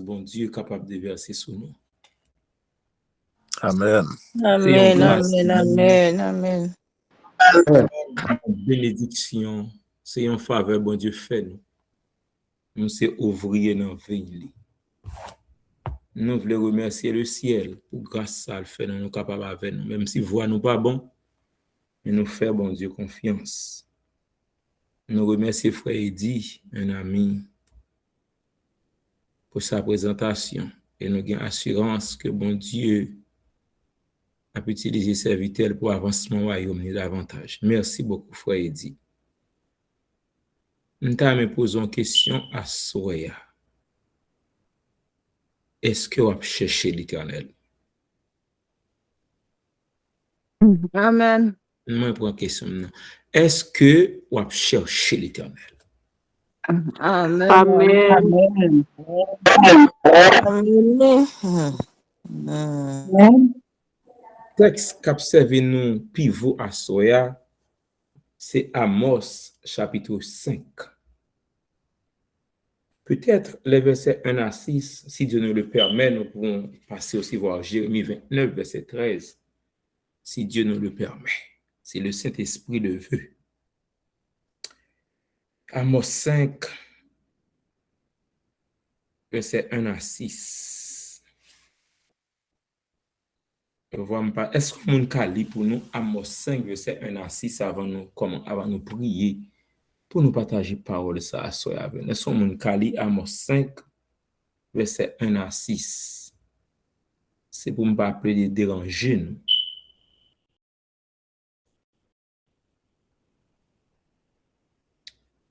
bon Dieu capable de verser sur nous. Amen. Amen, amen, amen, amen. Bénédiction, c'est une faveur, bon Dieu fait nous. Nous c'est ouvrier dans vie. Nous voulons remercier le ciel pour grâce à le fait nous capables avec nous, même si voix nous pas bon, mais nous faire bon Dieu confiance. Nous remercions frère Eddy, un ami, pour sa présentation et nous avons assurance que bon Dieu a pu utiliser serviteur pour avancement royaume davantage. Merci beaucoup frère Eddy. Nous me posons une question à Soya. Est-ce que vous cherchez l'Éternel? Amen. Moi, pour une question. Est-ce que vous cherchez l'Éternel? Amen. Amen. Amen. Texte qu'observe nous pivot à Soya, c'est Amos chapitre 5. Peut-être les versets 1 à 6, si Dieu nous le permet, nous pouvons passer aussi voir Jérémie 29, verset 13, si Dieu nous le permet, si le Saint-Esprit le veut. Amos 5, verset 1 à 6. Est-ce que mon cali pour nous, Amos 5, verset 1 à 6, avant nous prier, pour nous partager parole ça à soi avec. Est-ce que mon cali, Amos 5, verset 1 à 6. C'est pour ne pas appeler de déranger nous.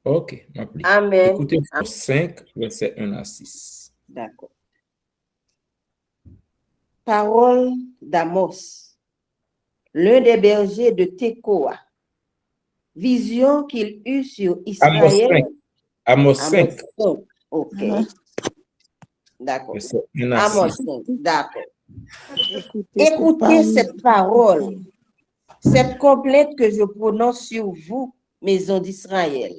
Ok, m'appeler. Amen. Écoutez, 5, verset 1 à 6. D'accord. Parole d'Amos, l'un des bergers de Tekoa. Vision qu'il eut sur Israël. Amos 5. Ok. D'accord. Verset 1 à 6. Amos 5. D'accord. Écoutez cette parole, cette complainte que je prononce sur vous, maison d'Israël.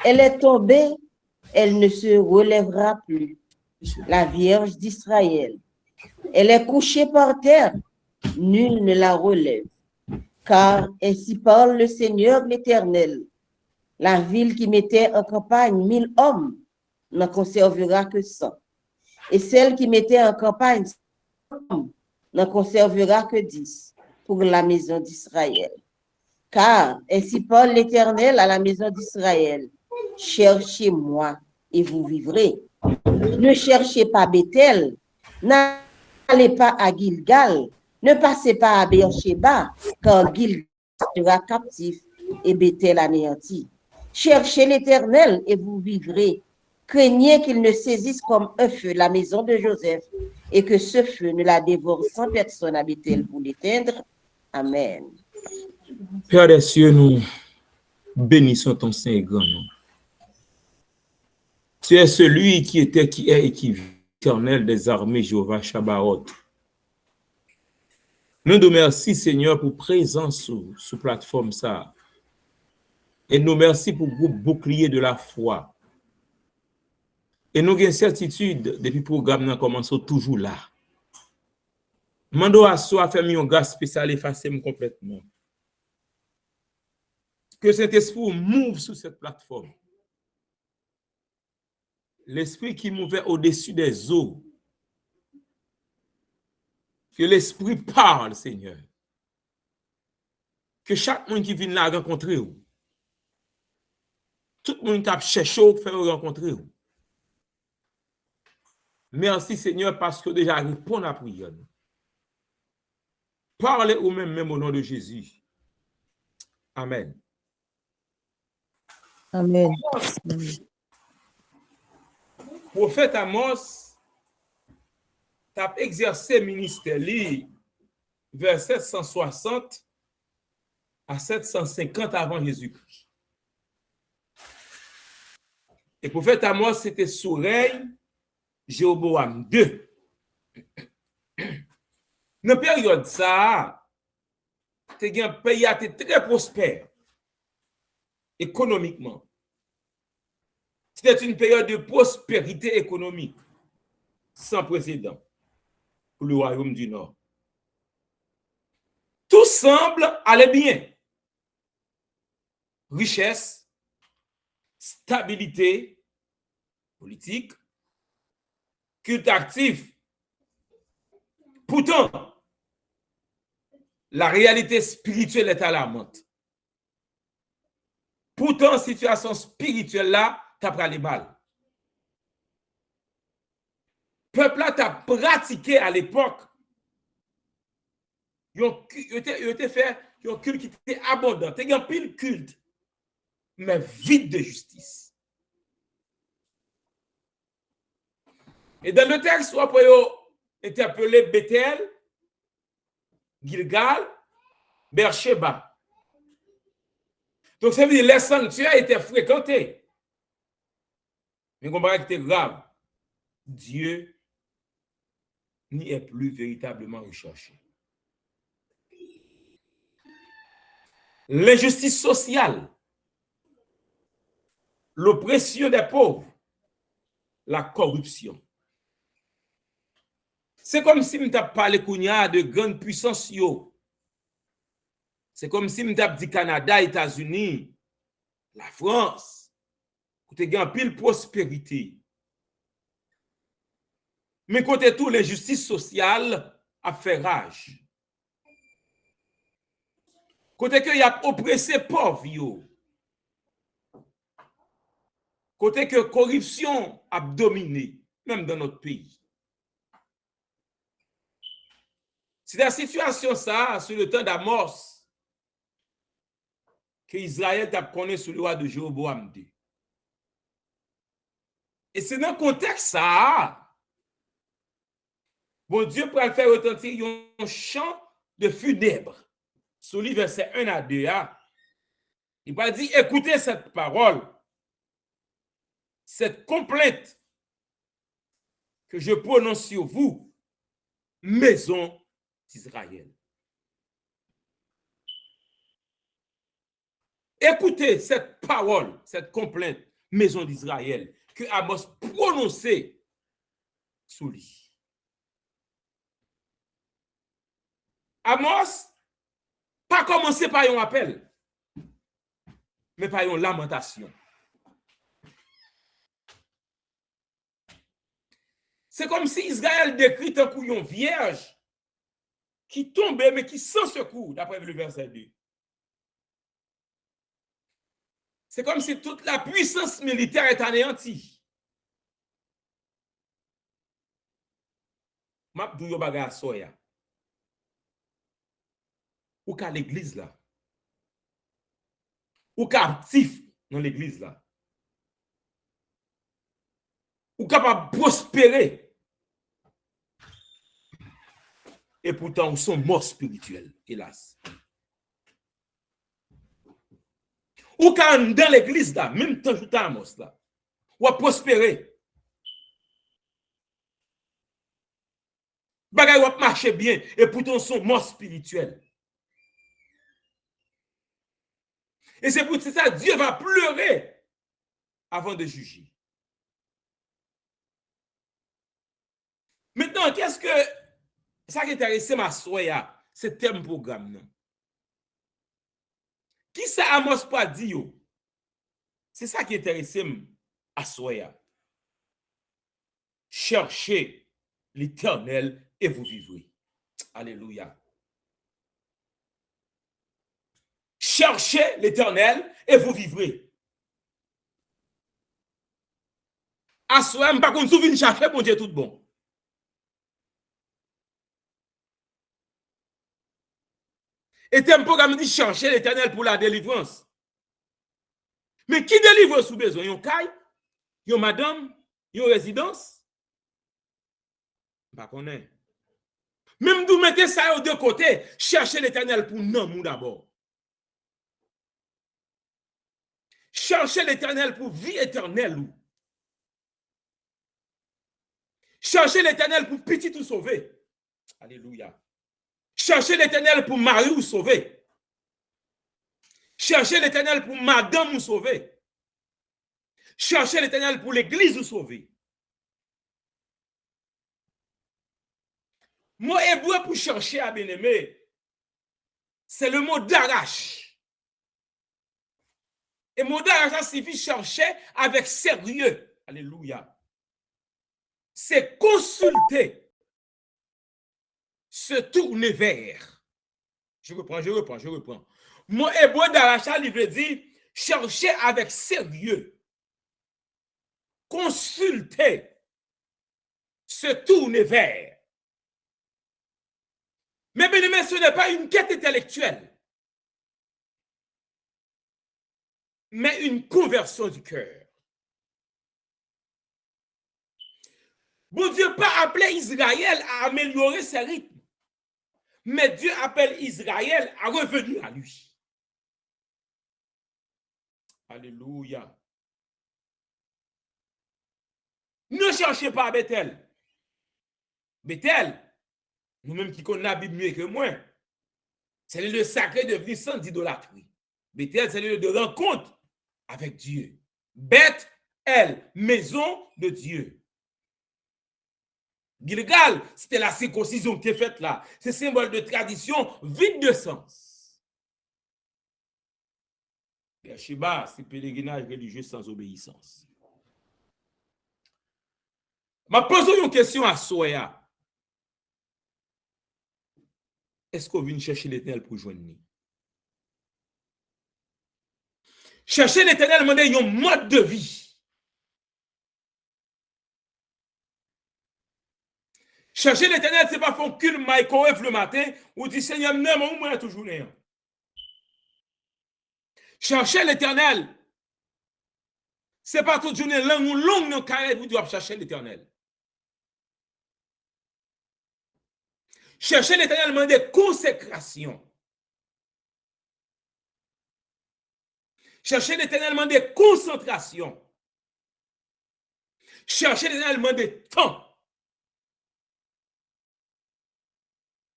Elle est tombée, elle ne se relèvera plus. La Vierge d'Israël. Elle est couchée par terre, nul ne la relève. Car ainsi parle le Seigneur l'Éternel. La ville qui mettait en campagne 1000 hommes n'en conservera que 100. Et celle qui mettait en campagne 100 hommes n'en conservera que 10 pour la maison d'Israël. Car ainsi parle l'Éternel à la maison d'Israël. Cherchez-moi et vous vivrez. Ne cherchez pas Bethel, n'allez pas à Gilgal, ne passez pas à Beersheba, car Gilgal sera captif et Bethel anéanti. Cherchez l'Éternel et vous vivrez. Craignez qu'il ne saisisse comme un feu la maison de Joseph et que ce feu ne la dévore sans personne à Bethel pour l'éteindre. Amen. Père des cieux, nous bénissons ton Saint et grand nom. Tu es celui qui était, qui est et qui vit, éternel des armées, Jéhovah Shabbaoth. Nous te remercions, Seigneur, pour présence sur plateforme ça. Et nous remercions pour le groupe bouclier de la foi. Et nous avons certitude, depuis le programme, nous commençons toujours là. Mando à soi faire un gars spécial effacer complètement. Que cet esprit move sur cette plateforme. L'esprit qui mouvait au-dessus des eaux. Que l'esprit parle, Seigneur. Que chaque monde qui vient là rencontrer vous. Tout le monde qui a cherché à faire rencontrer vous. Merci, Seigneur, parce que déjà répond à la prière. Parlez au même au nom de Jésus. Amen. Amen. Prophète Amos a exercé ministère vers 760 à 750 avant Jésus-Christ. Et prophète Amos, c'était sous règne Jéroboam II. Dans la période ça, un pays a été très prospère économiquement. C'était une période de prospérité économique. sans précédent pour le royaume du Nord. Tout semble aller bien. Richesse, stabilité politique, culte actif. Pourtant, la réalité spirituelle est alarmante. Pourtant, situation spirituelle là, t'as pris les balles. Peuple là, t'as pratiqué à l'époque. Ils ont fait un culte qui était abondant. Il y a un pile culte, mais vide de justice. Et dans le texte, on peut interpeller Bethel, Gilgal, Beersheba. Donc, ça veut dire que les sanctuaires étaient fréquentés. Mais comparé qui était grave, Dieu n'y est plus véritablement recherché. L'injustice sociale, l'oppression des pauvres, la corruption. C'est comme si je parlé de grande puissance. C'est comme si je dit Canada, États-Unis, la France, qui ont pile prospérité. Mais côté tout, l'injustice sociale a fait rage. Côté que y a oppressé pauvres. Côté que corruption a dominé, même dans notre pays. C'est la situation ça, sur le temps d'Amos, que Israël a connu sous le roi de Jéroboam II. Et c'est dans le contexte ça, bon Dieu peut faire retentir un chant de funèbre. Sous le verset 1 à 2, il va dire, écoutez cette parole, cette complainte que je prononce sur vous, maison d'Israël. Écoutez cette parole, cette complainte, maison d'Israël, que Amos prononçait sous lui. Amos, pas commencé par un appel, mais par une lamentation. C'est comme si Israël décrit un couillon vierge qui tombait, mais qui sans secours, d'après le verset 2. C'est comme si toute la puissance militaire est anéantie. Mabdou baga soya. Ou qu'à l'église là. Ou captif dans l'église là. Ou capable de prospérer. Et pourtant, ils sont morts spirituels, hélas. Ou quand dans l'église là, même tant que Amos là, ou à prospérer. Bagay ou à marcher bien, et pourtant, ils sont morts spirituels. Et c'est pour ça que Dieu va pleurer avant de juger. Maintenant, qu'est-ce que ça qui intéresse ma soya, c'est thème programme non? Qui ça Amos pas dit yo? C'est ça qui intéresse à soya. Cherchez l'Éternel et vous vivrez. Alléluia. Cherchez l'Éternel et vous vivrez. À soya, m'pas qu'on souvient chercher bon Dieu tout bon. Et t'es un programme dit chercher l'Éternel pour la délivrance. Mais qui délivre sous besoin? Yon caille, yon madame, yon résidence? Pas connaît. Même d'où mettez ça aux deux côtés, chercher l'Éternel pour non d'abord. Chercher l'Éternel pour vie éternelle. Chercher l'Éternel pour petit ou sauver. Alléluia. Cherchez l'Éternel pour mari ou sauver. Cherchez l'Éternel pour madame ou sauver. Cherchez l'Éternel pour l'église ou sauver. Mot hébreu pour chercher à bien-aimé, c'est le mot d'arrache. Et mot d'arrache signifie chercher avec sérieux. Alléluia. C'est consulter, se tourner vers. Je reprends. Mot hébreu d'arracha, il veut dire chercher avec sérieux, consulter, se tourner vers. Mais bien aimé, ce n'est pas une quête intellectuelle, mais une conversion du cœur. Bon Dieu n'a pas appelé Israël à améliorer ses rythmes, mais Dieu appelle Israël à revenir à lui. Alléluia. Ne cherchez pas Bethel. Bethel, nous-mêmes qui connaissons la Bible mieux que moi, c'est le sacré devenu sans d'idolâtrie. Bethel, c'est le lieu de rencontre avec Dieu. Bethel, maison de Dieu. Gilgal, c'était la circoncision qui est faite là. C'est symbole de tradition vide de sens. Beersheba, c'est pèlerinage religieux sans obéissance. Je pose une question à Soya. Est-ce qu'on vient chercher l'Éternel pour joindre nous? Chercher l'Éternel, demander un mode de vie. Chercher l'Éternel, ce n'est pas faire qu'une microwave le matin ou dire Seigneur, non, moi, toujours néant. Chercher l'Éternel, ce n'est pas toute journée longue dans le carré, vous devez chercher l'Éternel. Chercher l'Éternel, demander consécration. Chercher l'Éternel, demander concentration. Chercher l'Éternel, demander temps.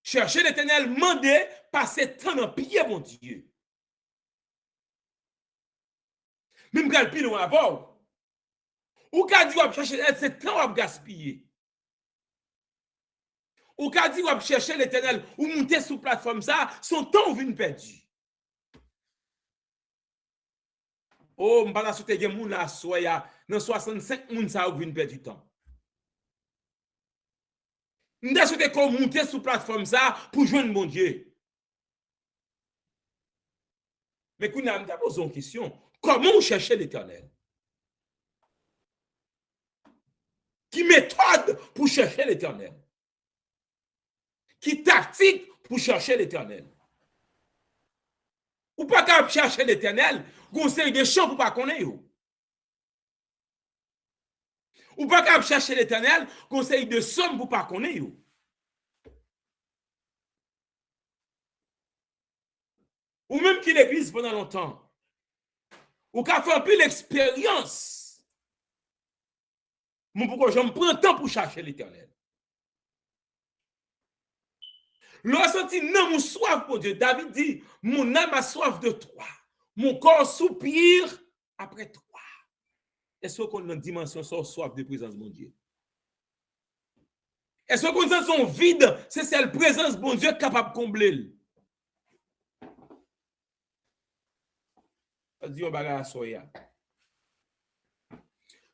Chercher l'Éternel, demander passer temps dans le pied, mon Dieu. Même quand le pied nous avons, ou quand Dieu va chercher l'Éternel, c'est temps à gaspiller. Ou quand Dieu va chercher l'Éternel, ou monter sur la plateforme, ça, son temps vient perdu. Oh, je ne sais pas si tu as des gens dans 65 moun ça vient perdre du temps. Je ne sais pas monter sur la plateforme ça pour joindre mon Dieu. Mais quand on a posé une question, comment chercher l'Éternel? Qui méthode pour chercher l'Éternel? Qui tactique pour chercher l'Éternel? Ou pas qu'à chercher l'Éternel, conseil des champs pour pas connaître. Ou pas qu'à chercher l'Éternel, conseil de somme pour pas connaître. Ou même qui l'église pendant longtemps. Ou qu'à faire un peu l'expérience. Mais pourquoi je me prends le temps pour chercher l'Éternel? L'on senti non, mon soif pour Dieu. David dit, mon âme a soif de toi. Mon corps soupire après toi. Est-ce qu'on a une dimension sans soif de présence de mon Dieu? Est-ce qu'on a son vide? C'est la présence de mon Dieu capable de combler.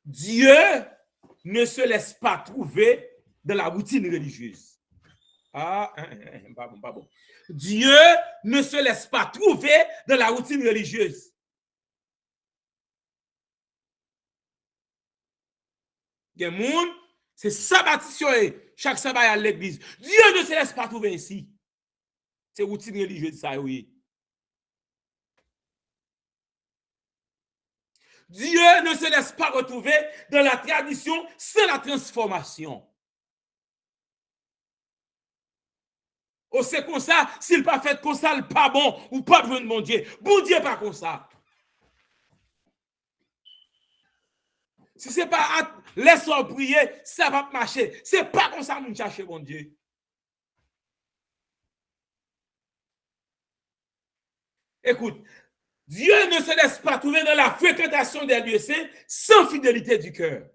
Dieu ne se laisse pas trouver dans la routine religieuse. Ah, pas bon. Dieu ne se laisse pas trouver dans la routine religieuse. Il y a des gens, c'est sabbatisation chaque sabbat à l'église. Dieu ne se laisse pas trouver ici. C'est routine religieuse, ça, oui. Dieu ne se laisse pas retrouver dans la tradition sans la transformation. Oh, c'est comme ça, s'il pas fait comme ça, il pas bon, ou pas besoin de mon Dieu. Bon Dieu pas comme ça. Si c'est pas laisse-moi prier, ça va marcher. C'est pas comme ça que nous cherchons mon Dieu. Écoute, Dieu ne se laisse pas trouver dans la fréquentation des lieux saints sans fidélité du cœur.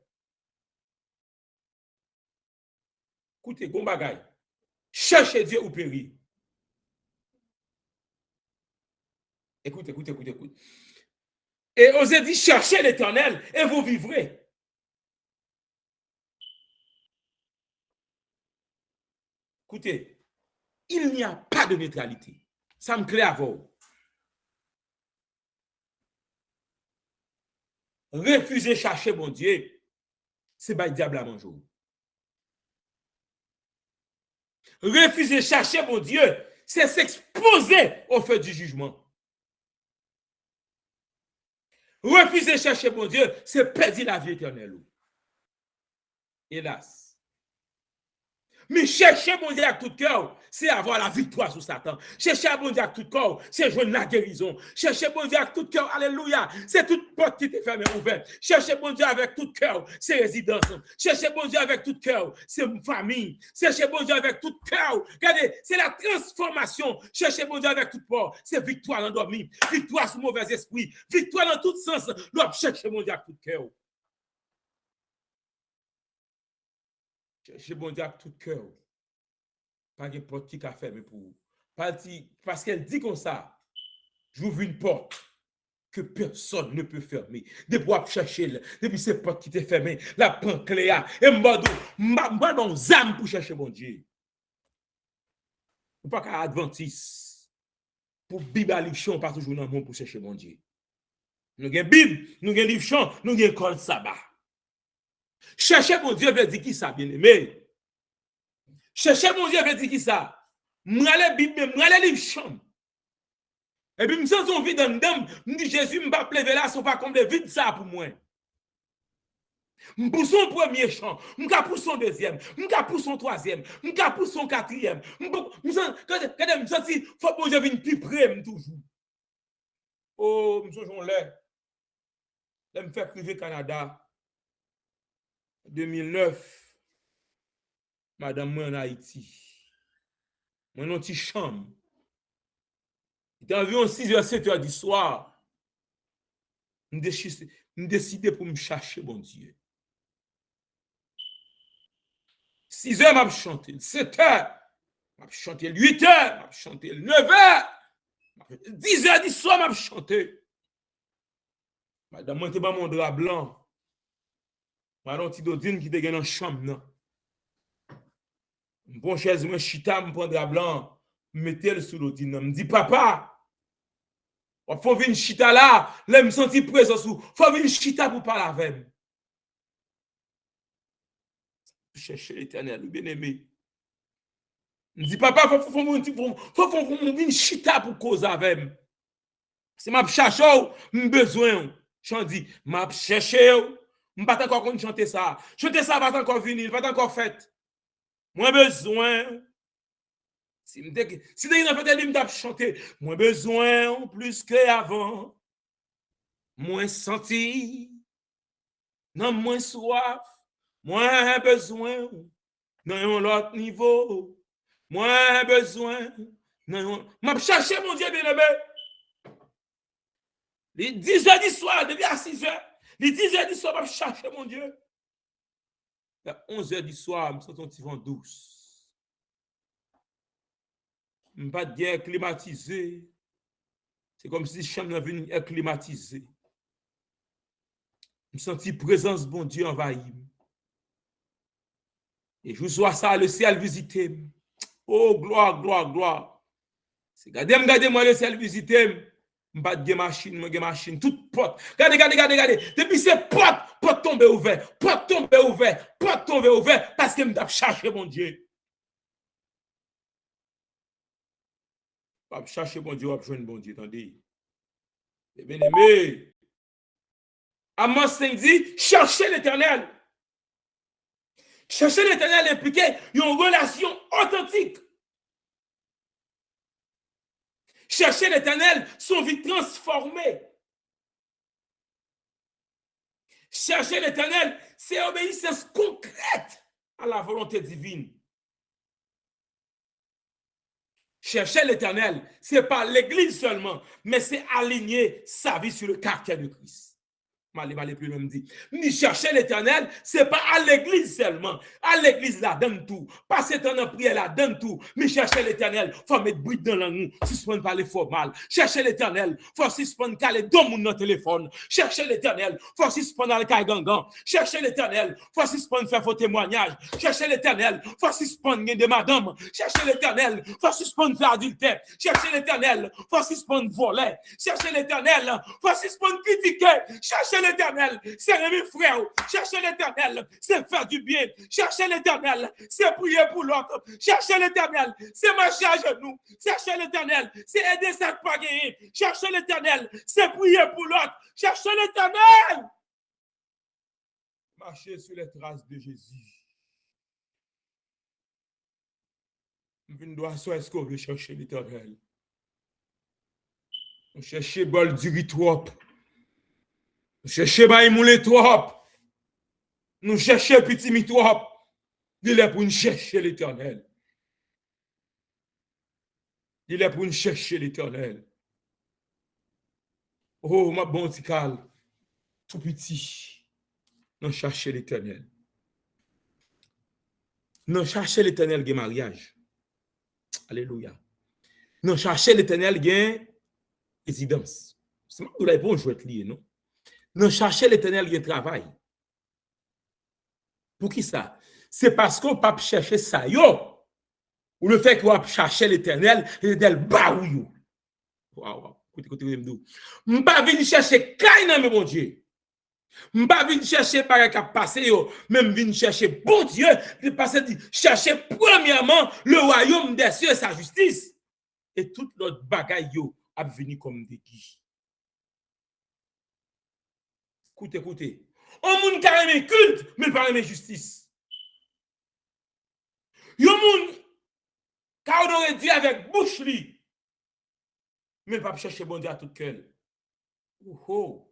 Écoutez, bon bagaille. Cherchez Dieu ou périr. Écoute. Et Osée dit, cherchez l'Éternel et vous vivrez. Écoutez, il n'y a pas de neutralité. Ça me clair à vous. Refuser chercher mon Dieu, c'est pas le diable à manger. Refuser chercher mon Dieu, c'est s'exposer au feu du jugement. Refuser chercher mon Dieu, c'est perdre la vie éternelle. Hélas. Mais chercher mon Dieu avec tout cœur, c'est avoir la victoire sur Satan. Chercher mon Dieu avec tout cœur, c'est joindre la guérison. Chercher mon Dieu avec tout cœur, alléluia, c'est toute porte qui t'est fermée ouverte. Chercher mon Dieu avec tout cœur, c'est résidence. Chercher mon Dieu avec tout cœur, c'est famille. Chercher mon Dieu avec tout cœur, regardez, c'est la transformation. Chercher mon Dieu avec tout corps, c'est victoire dans l'endormi, victoire sur mauvais esprit, victoire dans tout sens. Chercher mon Dieu avec tout cœur. Cherchez bon Dieu avec tout cœur. Pas de porte qui a fermé pour vous. Parce qu'elle dit comme ça, j'ouvre une porte que personne ne peut fermer. Depuis que chercher, depuis ces portes qui étaient fermées, la prend cléa, et m'a dans âme pour chercher mon Dieu. Ou pas qu'à Adventiste, pour Bible à livre, pas toujours dans le monde pour chercher mon Dieu. Nous avons Bible, nous avons livre, nous avons école sabbat. Chercher mon Dieu veut dire qui ça, bien aimé. Chercher mon Dieu veut dire qui ça. M'aller Bible, m'aller livre chambre. Et puis, me sens envie d'un dame, me dit Jésus, me pas plever là, sont pas comme des vides ça pour moi. Pour son premier chant, pour son deuxième, pour son troisième, pour son quatrième. Quand me sens si, faut que je vienne plus près toujours. Oh, me sens on l'air. Là, me fait priver Canada. 2009, madame moi en Haïti. Moi dans petite chambre. Il était environ 6h, 7h du soir. Je décidé pour me chercher, bon Dieu. 6h, m'a chanté. 7h, m'a chanté. 8h, m'a chanté. 9h, 10h du soir, m'a chanté. Madame moi, était pas mon drap blanc. Madame Tidodine qui était dans la chambre. Bon chaise, moi, chita, me prend drap blanc. Mettez-le sous l'odine. Me dit, papa, il faut venir chita là. Là, me senti présent sous. Il faut venir chita pour parler avec moi. Chercher l'Éternel, bien aimé. Me dit, papa, il faut venir chita pour cause avec moi. Si je cherche, j'ai besoin. Je dis, je cherche, je ne pas encore chanter ça. Chanter ça va encore venir, va encore fait. Moi besoin. Si tu as fait des chanter, moins besoin plus qu'avant. Moins senti, non moins soif, moins besoin, dans l'autre niveau. Moins besoin, non. M'a cherché mon Dieu bien-aimé. Les 10h du soir, depuis à 6h, les 10h du soir, m'a cherché mon Dieu. À 11h du soir, je me sens un petit vent douce. Je pas de guerre climatisée. C'est comme si la chambre avait une air climatisée. Je sens une présence bon Dieu envahie. Et je vois ça, le ciel visité. Oh, gloire, gloire, gloire. C'est regardez-moi le ciel visité. Je pas de machine, toute porte. Regardez. Depuis ces portes tombées ouvertes, porte tombées ouvertes, parce que je me chercher mon Dieu. Je chercher mon Dieu, je bon Dieu, attendez. Bien aimé. Amos 5 dit, cherchez l'Éternel. Chercher l'Éternel impliquait une relation authentique. Chercher l'Éternel, son vie transformée. Chercher l'Éternel, c'est obéissance concrète à la volonté divine. Chercher l'Éternel, ce n'est pas l'Église seulement, mais c'est aligner sa vie sur le caractère de Christ. M'aller plus loin, me dit, ni chercher l'éternel, c'est pas à l'église seulement. À l'église, là, donne tout. Passer ton en prière, là, donne tout. Mais chercher l'éternel, faut mettre bruit dans la nous, suspendre parler fort mal. Chercher l'éternel, faut suspendre caler deux moun dans le téléphone. Chercher l'éternel, faut suspendre le caille gangan. Chercher l'éternel, faut suspendre faire vos témoignages. Chercher l'éternel, faut suspendre des madames. Chercher l'éternel, faut suspendre faire adultère. Chercher l'éternel, faut suspendre voler. Chercher l'éternel, faut suspendre critiquer. Chercher l'éternel, c'est aimer frère. Chercher l'éternel, c'est faire du bien. Chercher l'éternel, c'est prier pour l'autre. Chercher l'éternel, c'est marcher à genoux. Chercher l'éternel, c'est aider ça pas gagner. Chercher l'éternel, c'est prier pour l'autre. Chercher l'éternel. Marcher sur les traces de Jésus. Nous doit est-ce qu'on veut chercher l'éternel. On cherche bol du trop. Nous cherchons Baïmoulé trop. Nous cherchons petit mi trop. Il est pour nous chercher l'éternel. Il est pour nous chercher l'éternel. Oh, ma bon tical, tout petit. Nous cherchons l'éternel. Nous cherchons l'éternel, il y a mariage. Alléluia. Nous cherchons l'éternel, il y a résidence. C'est pas là pour jouer lié, non? Nous cherchons l'éternel, il y a travail. Pour qui ça? C'est parce qu'on ne peut pas chercher ça, yo. Ou le fait qu'on va chercher l'éternel, l'éternel baou. Waouh, écoutez, je ne pas venir chercher Kaina, mais bon Dieu. Je ne pas venir chercher par exemple passer, même venir chercher bon Dieu, de passer chercher premièrement le royaume des cieux et sa justice. Et toute l'autre bagaille a venu comme des guiches. Écoutez. On moun carrément culte, mais pas de justice. Yo moun car on aurait dit avec bouche li, mais pas chercher bon Dieu à tout cœur. Faut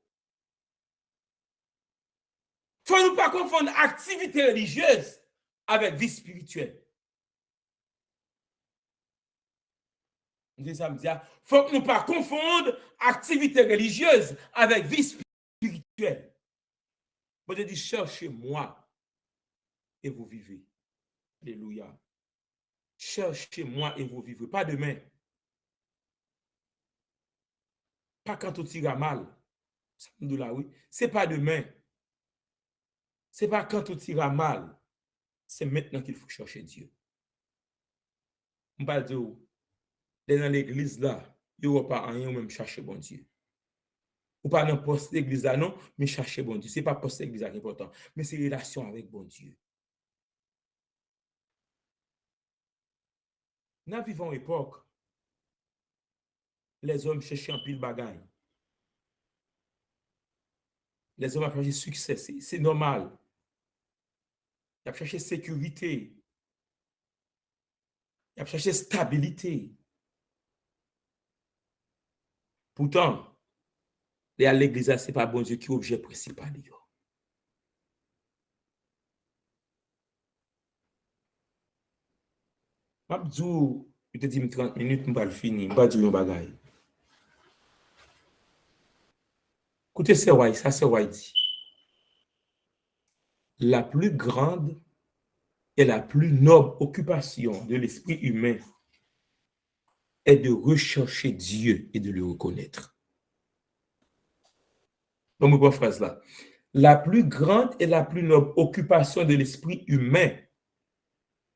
nous pas confondre activité religieuse avec vie spirituelle. Faut que nous pas confondre activité religieuse avec vie spirituelle. Bon Dieu dit cherchez-moi et vous vivez. Alléluia. Cherchez-moi et vous vivez. Pas demain. Pas quand tout ira mal. C'est pas demain. C'est pas quand tout ira mal. C'est maintenant qu'il faut chercher Dieu. On va dire, dans l'église là, il n'y aura pas rien, même chercher bon Dieu. Ou pas dans le poste d'église là, non, mais chercher bon Dieu. Ce n'est pas poste d'église qui est important, mais c'est relation avec bon Dieu. Nous vivons une époque, les hommes cherchent un pile bagaille. Les hommes ont cherché succès, c'est normal. Ils ont cherché sécurité. Ils ont cherché stabilité. Pourtant, à l'église, ce n'est pas bon Dieu qui est l'objet principal. Je te dis 30 minutes, je ne vais pas le finir, je ne vais pas dire un bagaille. Écoutez, c'est White, ça c'est White dit. La plus grande et la plus noble occupation de l'esprit humain est de rechercher Dieu et de le reconnaître. Donc, ma phrase là. La plus grande et la plus noble occupation de l'esprit humain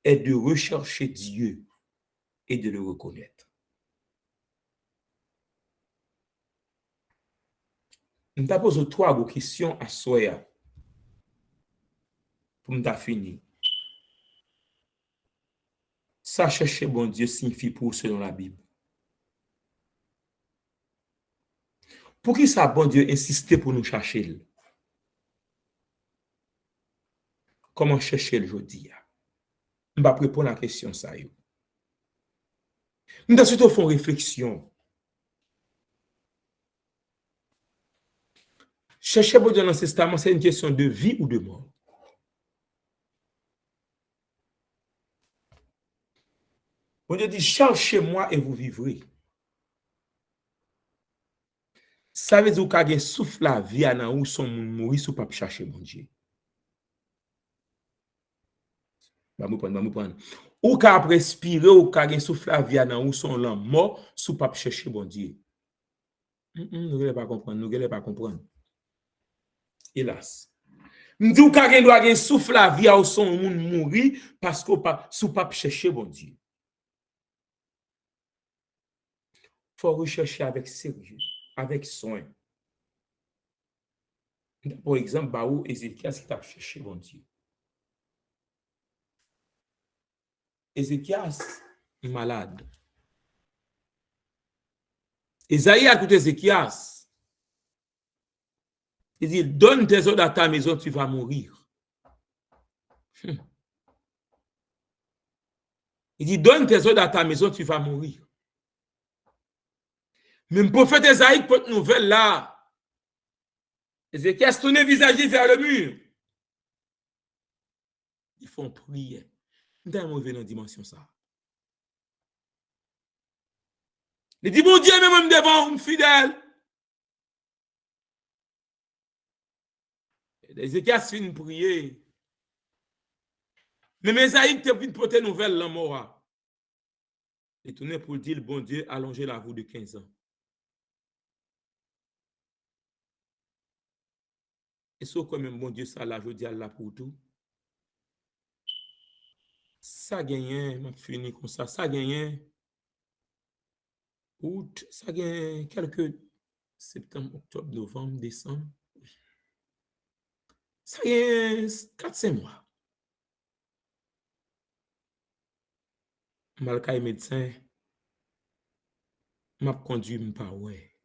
est de rechercher Dieu et de le reconnaître. Je te pose trois questions à Soya pour me finir. Ça, chercher bon Dieu signifie pour selon la Bible. Pour qui ça, bon Dieu, insister pour nous chercher? Comment chercher le jeudi? Je vais répondre à la question. Nous avons surtout fait une réflexion. Chercher bon Dieu dans l'Ancien Testament, c'est une question de vie ou de mort. Bon Dieu dit, cherchez-moi et vous vivrez. Ça veut dire qu'il y a un souffle la vie dans où son monde mourir sous pas chercher bon Dieu. Ba me prendre. Ou ka respirer ou ka gen souffle la vie dans où son l'homme mort sous pas chercher bon Dieu. Nous ne pas comprendre, nous ne pas comprendre. Hélas. M'di ou ka gen doit gen souffle la vie ou son monde mourir parce que pas sous pas chercher bon Dieu. Faut rechercher avec sérieux, avec soin. Par exemple, Baou Ézéchias qui t'a cherché bon Dieu. Ézéchias malade. Esaïe a écouté Ézéchias. Il dit, donne tes ordres à ta maison, tu vas mourir. Il dit, donne tes ordres à ta maison, tu vas mourir. Même prophète Esaïe porte nouvelle là. Ézéchias tourne visage vers le mur. Ils font prière. Nous avons dans la dimension ça. Il dit, mon Dieu, même devant un fidèle. Ézéchias finit de prier. Mais Esaïe te vient porter nouvelle la mort. Il tourne pour dire, bon Dieu, allonger la vie de 15 ans. Et ce quand même, bon Dieu, ça là, je dis là pour tout. Ça gagne, m'a fini comme ça. Ça gagne août, ça gagne quelques septembre, octobre, novembre, décembre. Ça gagne 4-5 mois. Malgré médecin, m'a conduit m'pa ouais.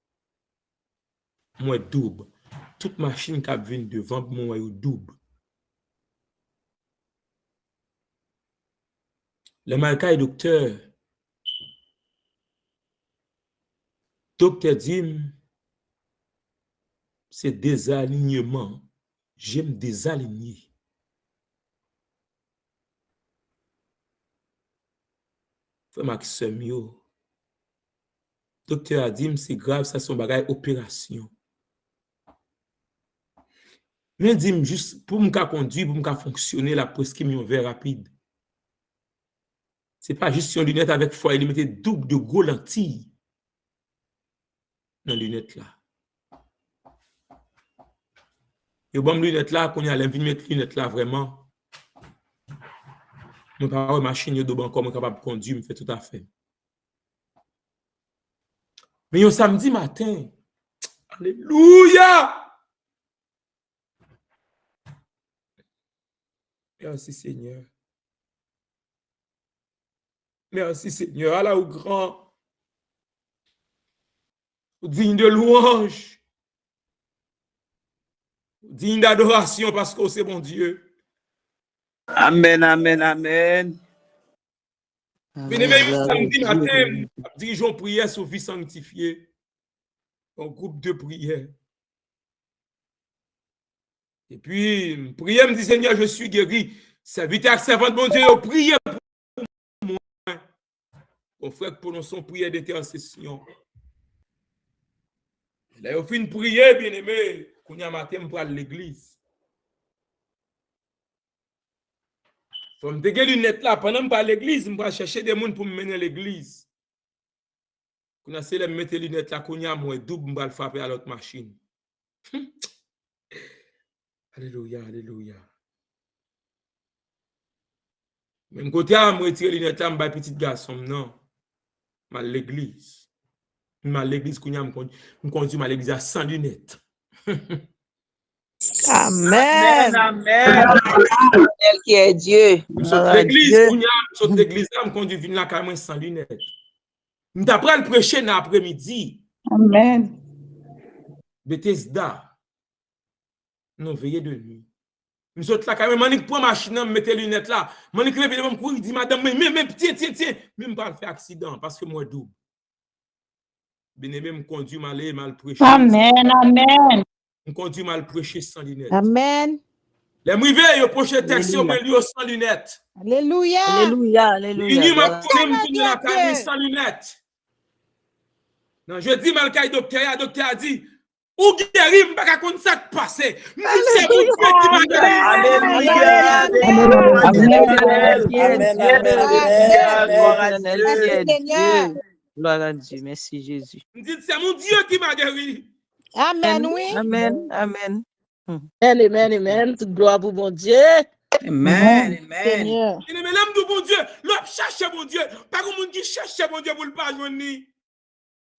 Moi double. Toute machine qui vient devant moi est double. Le malgré docteur dit, c'est désalignement. J'aime désaligner. Faut maximum yo. Docteur a dit, c'est grave, ça son bagage opération. Mais dis juste pour me conduire, pour me fonctionner la prescription verre rapide. C'est pas juste une lunette avec foyer, il mettait double de gros lentilles dans la lunette là. Et bon lunette là, qu'on y a l'invite mettre lunette là vraiment. Mon pas machine de bon comme capable de conduire, me fait tout à fait. Mais un samedi matin, alléluia! Merci Seigneur. Merci Seigneur. Allah au grand. Digne de louange. Digne d'adoration parce que c'est mon Dieu. Amen, amen, amen. Bien-aimé, samedi matin, dirigeons prière sur vie sanctifiée. Un groupe de prière. Et puis, prière me dit Seigneur, je suis guéri. Serviteur servant de mon Dieu, priez pour moi. Mon frère, prononçons prière d'intercession. Là, il fait une prière, bien-aimé. Qu'on y a matin, pour aller à l'église. Faut me dégager lunettes là. Pendant que je vais à l'église, je vais chercher des gens pour me mener à l'église. Quand on a mettre les lunettes là, qu'on y a moins double, je vais le frapper à l'autre machine. Alléluia, alléluia. Même côté, je vais retirer les lunettes là, je vais petit garçon. Non. Je vais à l'église. Je vais à l'église, qu'on y a, je conduis à l'église à 100 lunettes. Amen. Amen. Tel qui est Dieu. Je saute l'église, je l'église, je conduis là, carrément sans lunettes. Je t'apprends le prêcher dans l'après-midi. Amen. Bethesda. Non, veillez de nuit. Je saute là, carrément, je prends ma machine, je mets les lunettes là. Je me lève, je dis, madame, mais tiens, même pas faire accident parce que moi, double. Bien-aimé, me conduit mal prêcher. Amen, amen. Me conduit mal prêcher sans lunettes. Amen. Les mouillés, ils prochain texte, ils ont sans lunettes. Alléluia. Alléluia, alléluia. Ils m'a tourné la carrière sans lunettes. Non, je dis mal docteur a dit, Ou guéri, m'pas ka konn ça qui passe. M'dit c'est mon Dieu qui m'a guéri. Alléluia. Gloire à Dieu. Merci Jésus. M'dit c'est mon Dieu qui m'a guéri. Amen, oui. Amen. Amen. Amen. Toute gloire pour bon Dieu. Amen. Amen. Seigneur. Mais l'homme de bon Dieu, l'homme cherche bon Dieu. Pas comme monde qui cherche bon Dieu pour le pas joindre ni.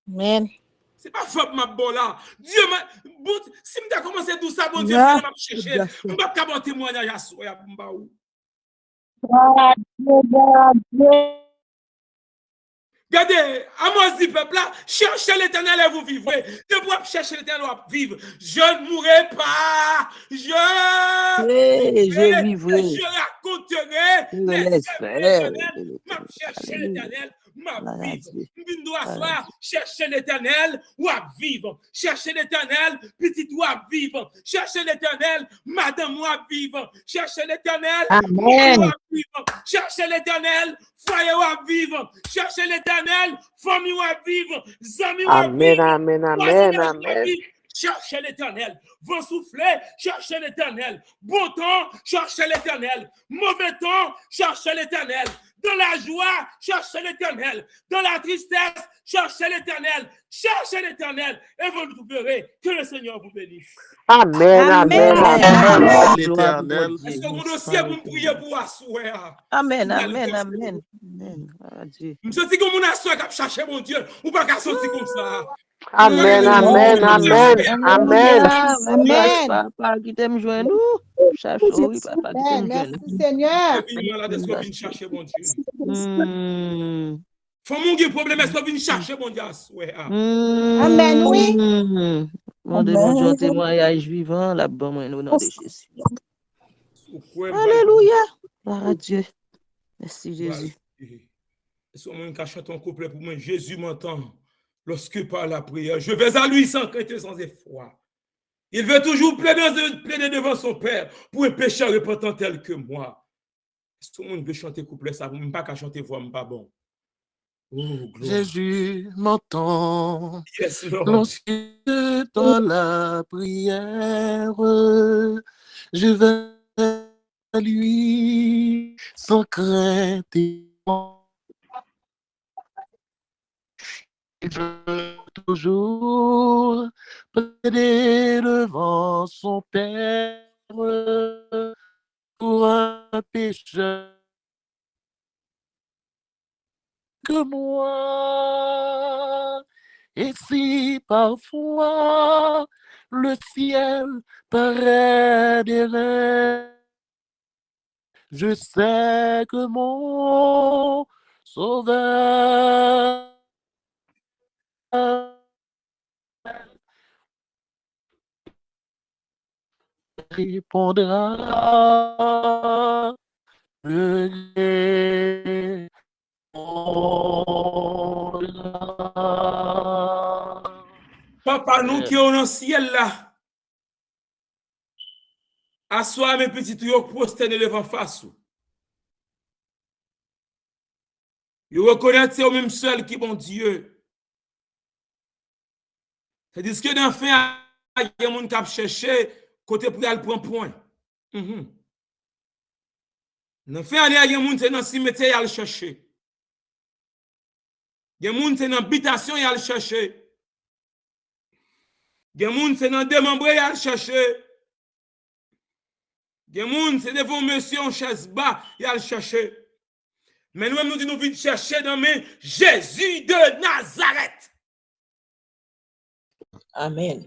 Amen. C'est pas faute ma bon là. Dieu m'a si m'ta commencé tout ça bon Dieu, Ah, m'a chercher. M'pa ka bon témoignage à soya pour m'ba ou. Regardez, Amos dit peuple là, cherchez l'Éternel et vous vivrez. De vous chercher l'Éternel et vivre. Je ne mourrai pas. Je vivrai. Je raconterai les œuvres de l'Éternel. M'a chercher l'Éternel, m'a vivre. M'vin doit soir, chercher l'Éternel ou à vivre. Chercher l'Éternel, petit ou à vivre. Chercher l'Éternel, madame ou à vivre. Chercher l'Éternel, Amen. chercher l'Éternel, foyer ou à vivre. Chercher l'Éternel, famille ou à vivre. Amis ou à vivre. Amen. Cherchez l'Éternel. Vent souffler, cherchez l'Éternel. Bon temps, cherchez l'Éternel. Mauvais temps, cherchez l'Éternel. Dans la joie, cherchez l'Éternel. Dans la tristesse, cherchez l'Éternel. Cherchez l'Éternel et vous le trouverez. Que le Seigneur vous bénisse. Amen. L'Éternel. Est-ce que mon dossier pour me prier pour assurer? Amen. Dieu. Je sais que mon assurer qui a cherché mon Dieu. Ou pas qu'à sortir comme ça. Amen. Papa qui t'aime joindre nous. Cherche, oui, papa qui t'aime joindre. Merci Seigneur. Malade, est-ce que vous chercher mon Dieu? Faut mon problème, est-ce que vous chercher mon Dieu? Amen, oui. Mon Dieu, témoignage vivant, la bonne main au nom de Jésus. Alléluia. Gloire à Dieu. Merci Jésus. Est-ce que mon qui chante un couplet pour moi? Jésus m'entend. Lorsque par la prière, je vais à lui sans crainte et sans effroi. Il veut toujours plaider devant son Père pour un pécheur repentant tel que moi. Est-ce que tout le monde veut chanter couplet ça? Vous ne pas qu'à chanter voix, pas bon. Oh, Jésus m'entend. Yes, Lord. Lorsque dans la prière, je vais à lui sans crainte et il veut toujours plaider devant son Père pour un pécheur que moi. Et si parfois le ciel paraît derrière, je sais que mon Sauveur répondra. Le Papa, nous qui sommes dans le ciel là, assois mes petits tuyaux prosternés devant face. Ils reconnaissent c'est au même seul qui est bon Dieu. C'est-à-dire que dans le fin, il y a des gens qui ont cherché côté pour aller prendre point. Dans le fin, il y a des gens qui sont dans le cimetière qui ont cherché. Il y a des gens qui sont dans l'habitation qui ont cherché. Il y a des gens qui sont dans démembré qui ont cherché. Il y a des gens qui sont devant monsieur en chaise bas qui ont cherché. Mais nous-mêmes, nous disons, nous venons chercher dans mes Jésus de Nazareth. Amen.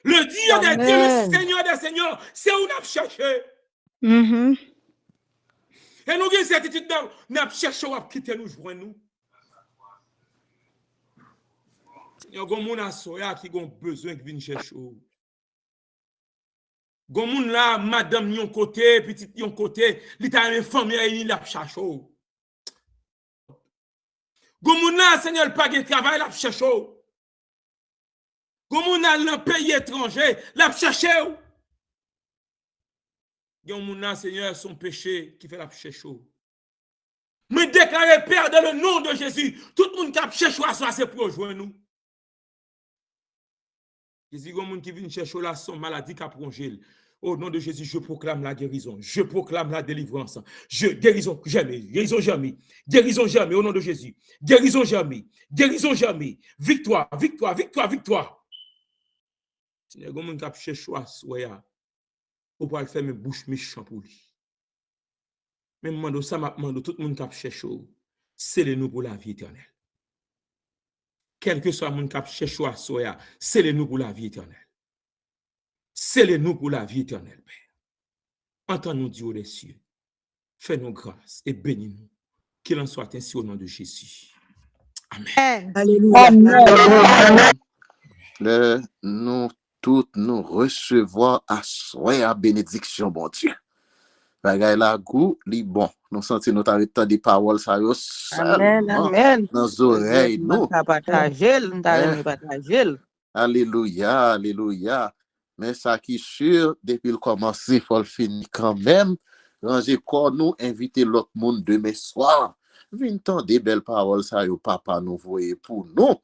Le Dieu des dieux, le Seigneur des seigneurs, c'est où nous avons cherché. Et nous avons certitude, nous avons cherché à quitter nous, joindre nous. Il y a des gens qui ont besoin de venir chercher. Il y a des gens là, madame, yon côté, petite yon côté, l'Italien famille, il a cherché. Gomouna, Seigneur, pas de travail, la cherche. Gomouna, dans le pays étranger, la cherche. Gomouna, Seigneur, son péché qui fait la cherche. Mais déclarer, Père, dans le nom de Jésus, tout le monde qui a cherché à soi, c'est pour rejoindre nous. Jésus, il y a un monde qui vient chercher là son maladie qui a prolongé. Au nom de Jésus, je proclame la guérison. Je proclame la délivrance. Guérison jamais. Guérison jamais. Guérison jamais. Au nom de Jésus. Guérison jamais. Guérison jamais. Victoire, victoire, victoire, victoire. Si il y a un monde qui a cherché à ou pour le faire mes bouches méchant pour lui. Même mando ça m'a demandé tout le monde qui a cherché scellez-nous pour la vie éternelle. Quel que soit le monde qui a cherché à soya, scellez-nous pour la vie éternelle. Scellez-nous pour la vie éternelle, Père. Entends-nous, Dieu des cieux. Fais-nous grâce et bénis-nous. Qu'il en soit ainsi au nom de Jésus. Amen. Alléluia. Nous tous nous recevons à soi à bénédiction, bon Dieu. Bagay la goût, li bon. Nous sentons nous t'arrêter des paroles, ça y est, seulement Amen. dans nos oreilles, nous. Alléluia, alléluia. Mais ça qui est sûr, depuis le commencement, il faut le finir quand même. Ranger corps nous, inviter l'autre monde demain soir. Viens entendre des belles paroles, ça y est, papa nous voyait pour nous.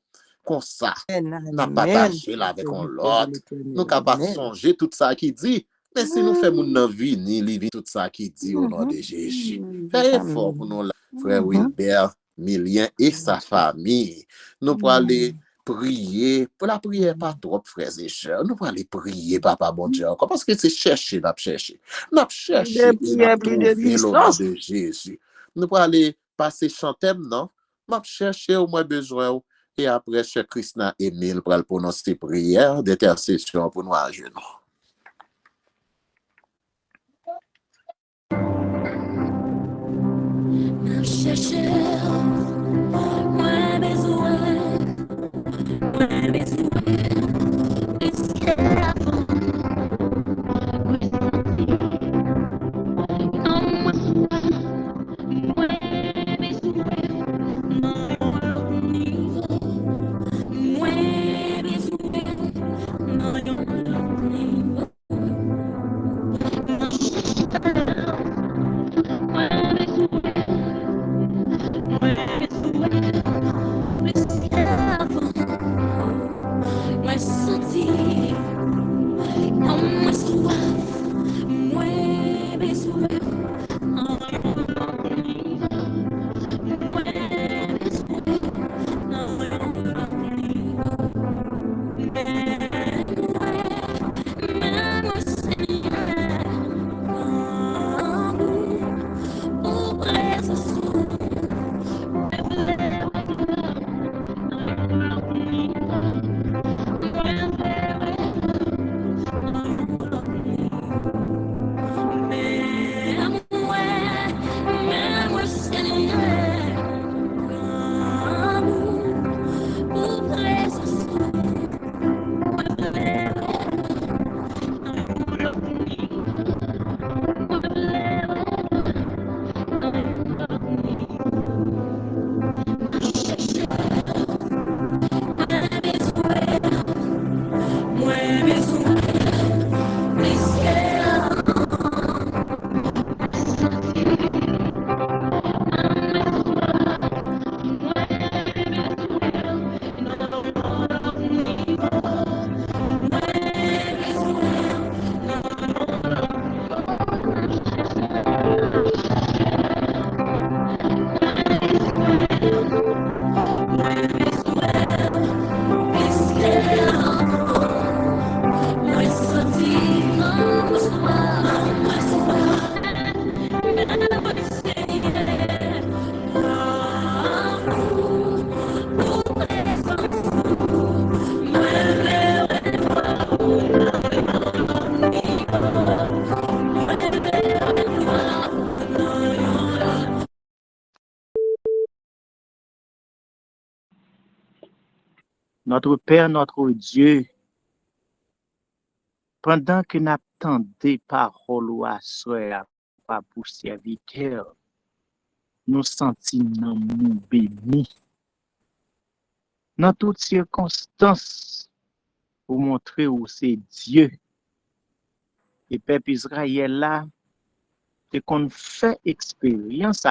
Comme ça, n'a pas partager là avec l'autre. Nous capables de songer tout ça qui dit. Mais si nous faisons notre vie, ni livre tout ça qui dit au nom de Jésus. Fais effort pour nous, là, frère Wilbert, Milien et sa famille. Nous pour aller prier. Pour la prière, pas trop, frères et sœurs. Nous pour aller prier, papa, bon Dieu, encore. Parce que c'est chercher, n'a chercher. N'a chercher, n'a trouver au nom de Jésus. Nous pour aller passer chanter, non? N'a chercher au moins besoin. Et après, cher Christina Emile pour prononcer prière d'intercession pour nous à genoux. Notre Père, notre Dieu, pendant que nous attendons paroles à soi pour serviteur, nous sentons nous bénis. Dans toutes circonstances, pour montrer où c'est Dieu. Et peuple Israël là, c'est qu'on fait expérience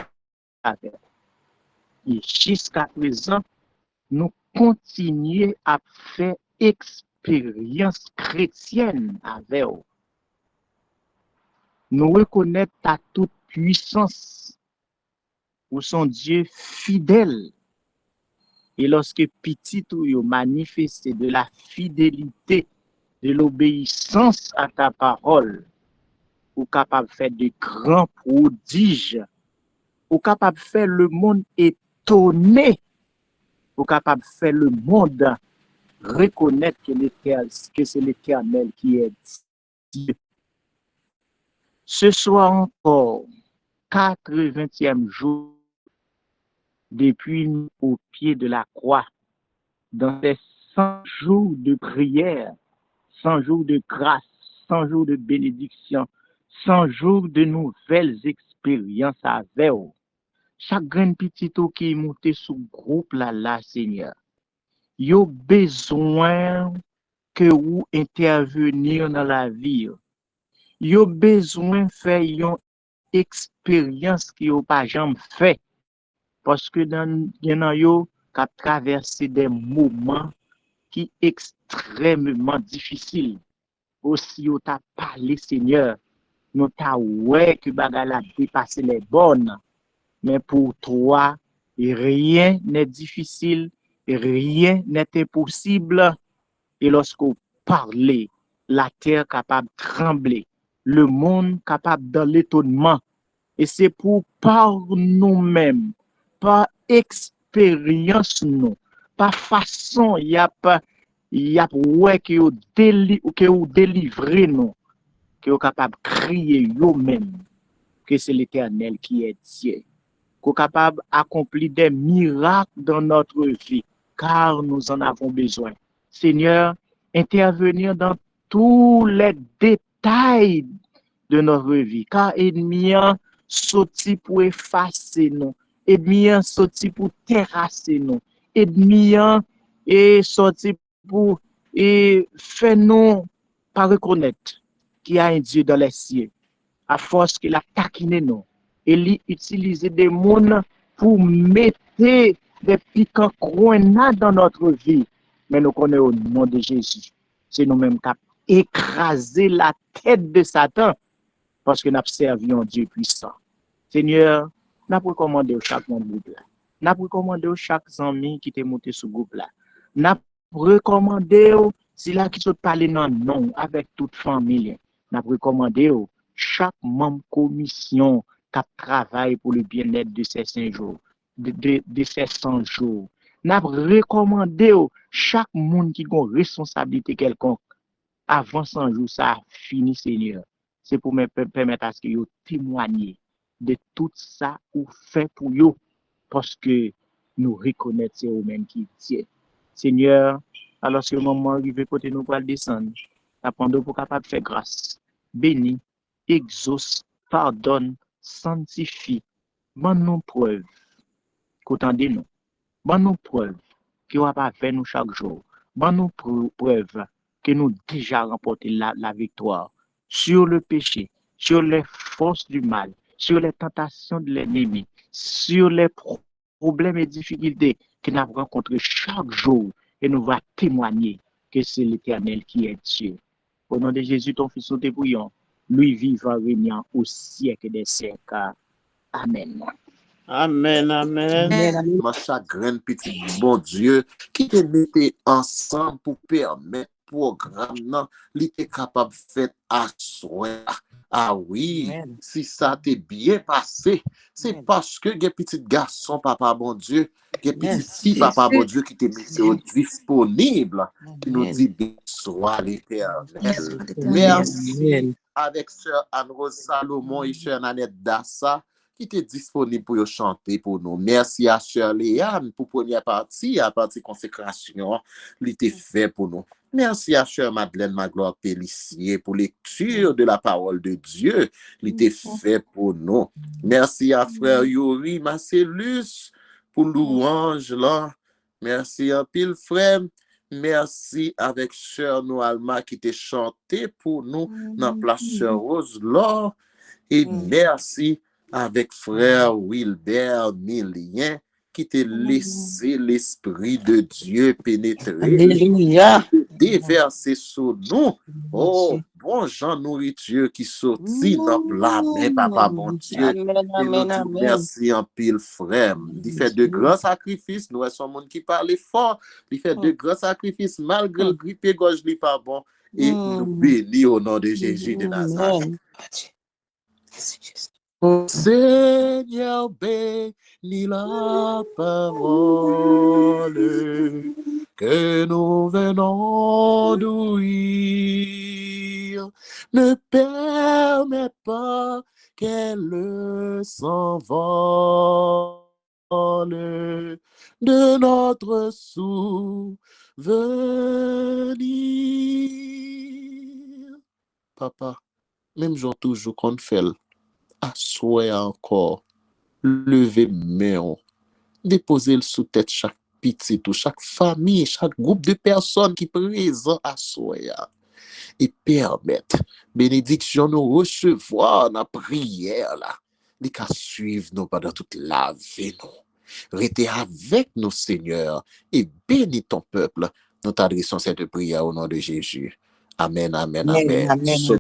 avec. Et jusqu'à présent, nous continuons à faire expérience expérience chrétienne avec eux. Nous reconnaître ta toute puissance ou son Dieu fidèle. Et lorsque petit ou manifesté de la fidélité, de l'obéissance à ta parole, ou capable de faire de grands prodiges, ou capable de faire le monde étonné, ou capable de faire le monde reconnaître que c'est l'Éternel qui est Dieu. Ce soir encore, 80e jour depuis au pied de la croix, dans ces 100 jours de prière, 100 jours de grâce, 100 jours de bénédiction, 100 jours de nouvelles expériences avec vous. Chaque grand petit qui est monté sous groupe là, Seigneur, yo besoin que vous intervenir dans la vie. Yo besoin faire une expérience qui yo pas jamais fait. Parce que dans yo qu'a traversé des moments qui extrêmement difficiles. Aussi yo t'a parlé Seigneur, nous t'a ouais que bagay la dépassé les bornes. Mais pour toi, rien n'est difficile, rien n'est impossible. Et lorsqu'on parle, la terre capable de trembler, le monde capable dans l'étonnement. Et c'est pour par nous-mêmes, par expérience nous, par façon y a ouais que vous délivrez nous, que vous capable de crier vous-même que c'est l'Éternel qui est Dieu. Qu'on capable d'accomplir des miracles dans notre vie, car nous en avons besoin. Seigneur, intervenir dans tous les détails de notre vie, car ennemi sorti pour effacer nous, ennemi sorti pour terrasser nous, ennemi est sorti pour faire nous pas reconnaître qu'il y a un Dieu dans les cieux, à force qu'il a taquiné nous. Et lui utiliser des mots pour mettre des piquants grenades dans notre vie. Mais nous connaissons au nom de Jésus. C'est nous-mêmes qui avons écrasé la tête de Satan parce que nous avons servi un Dieu puissant. Seigneur, nous avons recommandé chaque monde groupe là. Nous avons recommandé chaque ami qui est monté sur groupe là. Nous avons recommandé si là qui sont parlé dans nom avec toute famille. Nous avons recommandé chaque membre commission qui travaille pour le bien-être de ces 5 jours, de ces 100 jours. Nous avons recommandé chaque monde qui a une responsabilité quelconque avant 100 jours, ça a fini, Seigneur. C'est pour me permettre à ce que vous témoigniez de tout ça ou fait pour vous, parce que nous reconnaissons vous-même qui est. Seigneur, alors que le moment arrivé côté nous pour descendre, apprenons pour capable faire grâce, béni, exauce, pardonne, sanctifie, bonne nous preuve, qu'entendez-nous, bonne nous preuve, qui va pas faire nous chaque jour, bonne nous preuve, que nous déjà remporté la victoire sur le péché, sur les forces du mal, sur les tentations de l'ennemi, sur les problèmes et difficultés que nous avons rencontrés chaque jour, et nous va témoigner que c'est l'Éternel qui est Dieu. Au nom de Jésus, ton Fils, nous te prions. Lui vivra régnant au siècle des siècles. Amen. Amen, amen. Ma chagrin petit bon Dieu qui te mettait ensemble pour permettre programme non, il était capable de faire à soi. Ah oui, Amen. si ça t'est bien passé, c'est Amen. parce que les petits garçons, papa bon Dieu, les petites Merci. filles, papa bon Dieu, qui te mettent disponible, qui nous Amen. dit bien soit l'Éternel. Amen. Merci avec sœur Anne-Rose Salomon et sœur Nanette Dassa qui était disponible pour chanter pour nous. Merci à sœur Léane pour première partie, à partie consécration, il était fait pour nous. Merci à sœur Madeleine Magloire Pélissier pour lecture de la parole de Dieu, il était fait pour nous. Merci à frère Yuri Marcellus pour louange là. Merci à pile frère. Merci avec sœur Noalma qui t'a chanté pour nous dans la place sœur Rose Laure. Et merci avec frère Wilbert Millien qui t'a laissé l'Esprit de Dieu pénétrer, Alléluia. déverser sur nous. Oh, bon Jean nourriture qui sortit dans plat, mais papa, bon Dieu. Amen, Et nous amen, disons amen. merci en pile frère. Il fait de grands sacrifices. Nous sommes monde qui parle fort. Il fait de grands sacrifices malgré le grippe gorge n'est pas bon. Et nous bénis au nom de Jésus de Nazareth. Amen. Oh Seigneur, bénis la parole que nous venons d'ouïr. Ne permets pas qu'elle s'envole de notre souvenir. Papa, même jour toujours qu'on fait, assoyez encore, levez main, déposez le sous tête chaque petit ou chaque famille, chaque groupe de personnes qui présent assoyez et permettre bénédiction nous recevoir dans la prière là, les cas suivre nous pendant toute la vie nous. Restez avec nous Seigneur et bénis ton peuple. Nous t'adressons cette prière au nom de Jésus. Amen, amen, Amen, amen. amen.